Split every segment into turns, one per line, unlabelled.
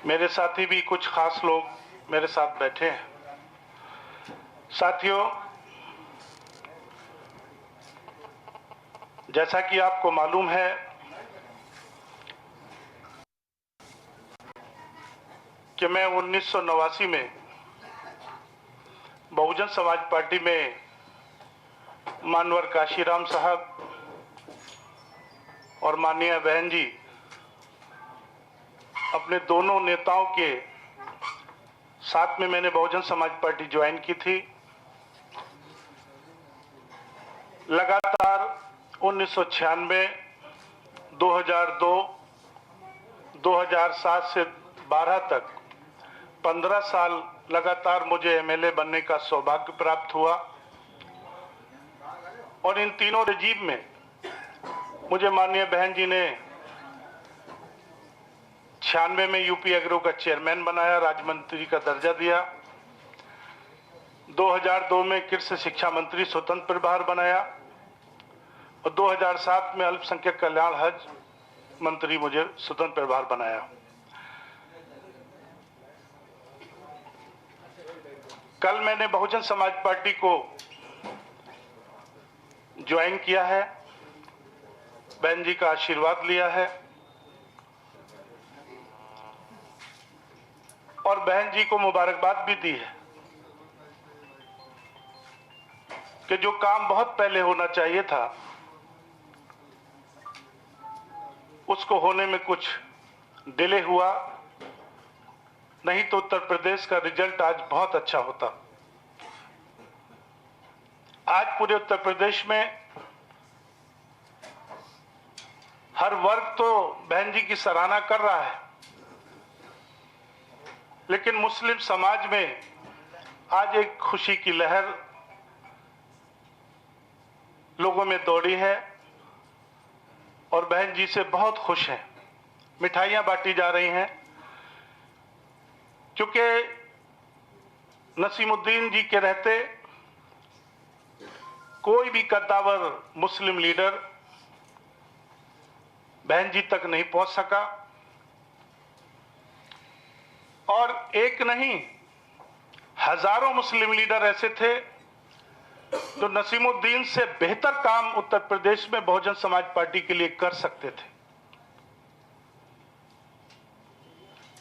मेरे साथी भी कुछ खास लोग मेरे साथ बैठे हैं। साथियों, जैसा कि आपको मालूम है कि मैं 1989 में बहुजन समाज पार्टी में मानवर काशीराम साहब और माननीय बहन जी अपने दोनों नेताओं के साथ में मैंने बहुजन समाज पार्टी ज्वाइन की थी। लगातार 1996, 2002, 2007 से 12 तक 15 साल लगातार मुझे एमएलए बनने का सौभाग्य प्राप्त हुआ और इन तीनों रजीब में मुझे माननीय बहन जी ने 96 में यूपी एग्रो का चेयरमैन बनाया, राज्य मंत्री का दर्जा दिया। 2002 में कृषि शिक्षा मंत्री स्वतंत्र प्रभार बनाया और 2007 में अल्पसंख्यक कल्याण हज मंत्री मुझे स्वतंत्र प्रभार बनाया। कल मैंने बहुजन समाज पार्टी को ज्वाइन किया है, बहन जी का आशीर्वाद लिया है और बहन जी को मुबारकबाद भी दी है कि जो काम बहुत पहले होना चाहिए था उसको होने में कुछ डिले हुआ, नहीं तो उत्तर प्रदेश का रिजल्ट आज बहुत अच्छा होता। आज पूरे उत्तर प्रदेश में हर वर्ग तो बहन जी की सराहना कर रहा है, लेकिन मुस्लिम समाज में आज एक खुशी की लहर लोगों में दौड़ी है और बहन जी से बहुत खुश हैं। मिठाइयां बांटी जा रही हैं क्योंकि नसीमुद्दीन जी के रहते कोई भी कद्दावर मुस्लिम लीडर बहन जी तक नहीं पहुंच सका और एक नहीं हजारों मुस्लिम लीडर ऐसे थे जो नसीमुद्दीन से बेहतर काम उत्तर प्रदेश में बहुजन समाज पार्टी के लिए कर सकते थे,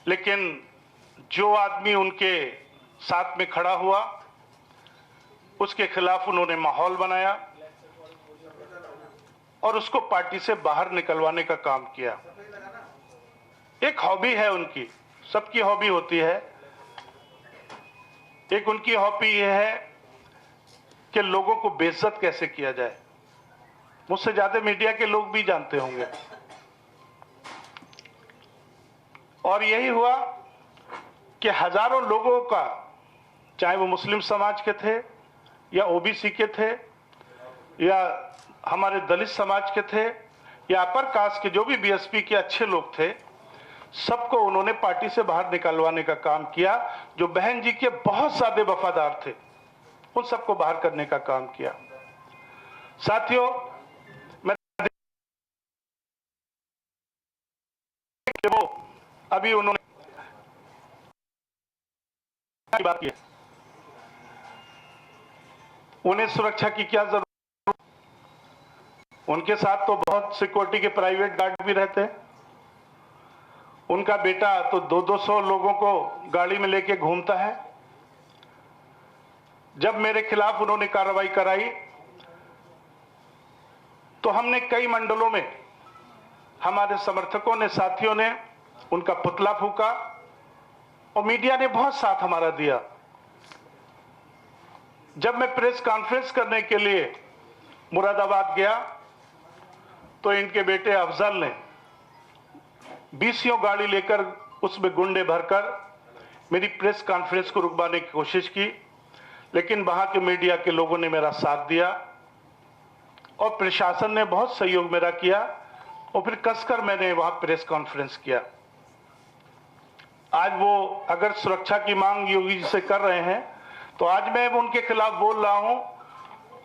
लेकिन जो आदमी उनके साथ में खड़ा हुआ उसके खिलाफ उन्होंने माहौल बनाया और उसको पार्टी से बाहर निकलवाने का काम किया। एक हॉबी है उनकी, सबकी हॉबी होती है, एक उनकी हॉबी यह है कि लोगों को बेइज्जत कैसे किया जाए। मुझसे ज्यादा मीडिया के लोग भी जानते होंगे और यही हुआ कि हजारों लोगों का, चाहे वो मुस्लिम समाज के थे या ओबीसी के थे या हमारे दलित समाज के थे या अपर कास्ट के, जो भी बीएसपी के अच्छे लोग थे, सबको उन्होंने पार्टी से बाहर निकलवाने का काम किया। जो बहन जी के बहुत सादे वफादार थे उन सबको बाहर करने का काम किया। साथियों, मैं वो अभी उन्होंने बात की, उन्हें सुरक्षा की क्या जरूरत, उनके साथ तो बहुत सिक्योरिटी के प्राइवेट गार्ड भी रहते हैं। उनका बेटा तो 200 लोगों को गाड़ी में लेके घूमता है। जब मेरे खिलाफ उन्होंने कार्रवाई कराई तो हमने कई मंडलों में हमारे समर्थकों ने, साथियों ने उनका पुतला फूंका और मीडिया ने बहुत साथ हमारा दिया। जब मैं प्रेस कॉन्फ्रेंस करने के लिए मुरादाबाद गया तो इनके बेटे अफजल ने 20 गाड़ी लेकर उसमें गुंडे भरकर मेरी प्रेस कॉन्फ्रेंस को रुकवाने की कोशिश की, लेकिन वहां के मीडिया के लोगों ने मेरा साथ दिया और प्रशासन ने बहुत सहयोग मेरा किया और फिर कसकर मैंने वहां प्रेस कॉन्फ्रेंस किया। आज वो अगर सुरक्षा की मांग योगी जी से कर रहे हैं तो आज मैं उनके खिलाफ बोल रहा हूं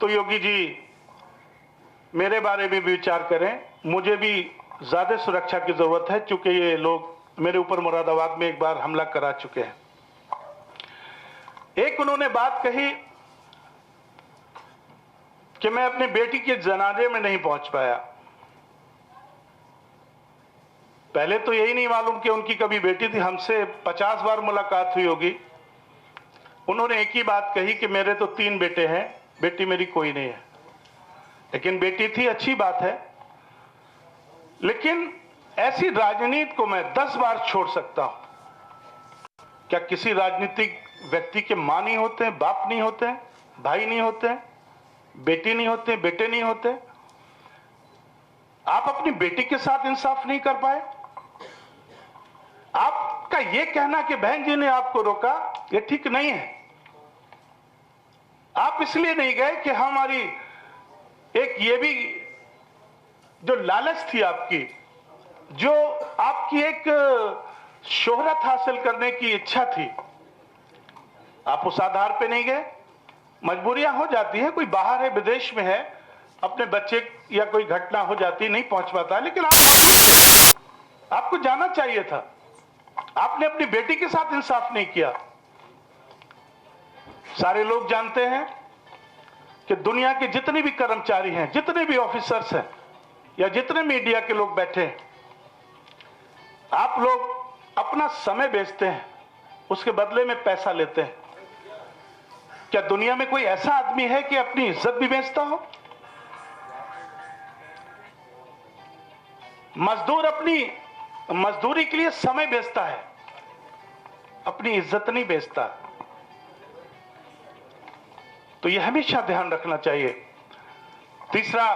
तो योगी जी मेरे बारे में भी विचार करें। मुझे भी ज्यादा सुरक्षा की जरूरत है क्योंकि ये लोग मेरे ऊपर मुरादाबाद में एक बार हमला करा चुके हैं। एक उन्होंने बात कही कि मैं अपनी बेटी के जनाजे में नहीं पहुंच पाया। पहले तो यही नहीं मालूम कि उनकी कभी बेटी थी, हमसे 50 बार मुलाकात हुई होगी। उन्होंने एक ही बात कही कि मेरे तो 3 बेटे हैं, बेटी मेरी कोई नहीं है। लेकिन बेटी थी, अच्छी बात है, लेकिन ऐसी राजनीति को मैं 10 बार छोड़ सकता हूं। क्या किसी राजनीतिक व्यक्ति के मां नहीं होते हैं, बाप नहीं होते हैं, भाई नहीं होते हैं, बेटी नहीं होते, बेटे नहीं होते? आप अपनी बेटी के साथ इंसाफ नहीं कर पाए? आपका यह कहना कि बहन जी ने आपको रोका, यह ठीक नहीं है। आप इसलिए नहीं गए कि हमारी एक ये भी जो लालच थी आपकी, जो आपकी एक शोहरत हासिल करने की इच्छा थी, आप उस आधार पे नहीं गए। मजबूरियां हो जाती हैं, कोई बाहर है, विदेश में है, अपने बच्चे या कोई घटना हो जाती, नहीं पहुंच पाता, लेकिन आपको जाना चाहिए था। आपने अपनी बेटी के साथ इंसाफ नहीं किया। सारे लोग जानते हैं कि दुनिया के जितने भी कर्मचारी हैं, जितने भी ऑफिसर्स हैं, या जितने मीडिया के लोग बैठे हैं, आप लोग अपना समय बेचते हैं, उसके बदले में पैसा लेते हैं। क्या दुनिया में कोई ऐसा आदमी है कि अपनी इज्जत भी बेचता हो? मजदूर अपनी मजदूरी के लिए समय बेचता है, अपनी इज्जत नहीं बेचता। तो यह हमेशा ध्यान रखना चाहिए। तीसरा,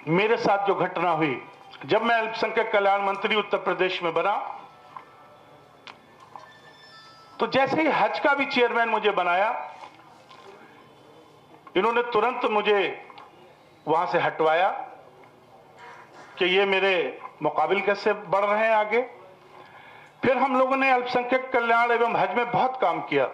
मेरे साथ जो घटना हुई, जब मैं अल्पसंख्यक कल्याण मंत्री उत्तर प्रदेश में बना, तो जैसे ही हज का भी चेयरमैन मुझे बनाया, इन्होंने तुरंत मुझे वहां से हटवाया कि ये मेरे मुकाबिल कैसे बढ़ रहे हैं आगे। फिर हम लोगों ने अल्पसंख्यक कल्याण एवं हज में बहुत काम किया।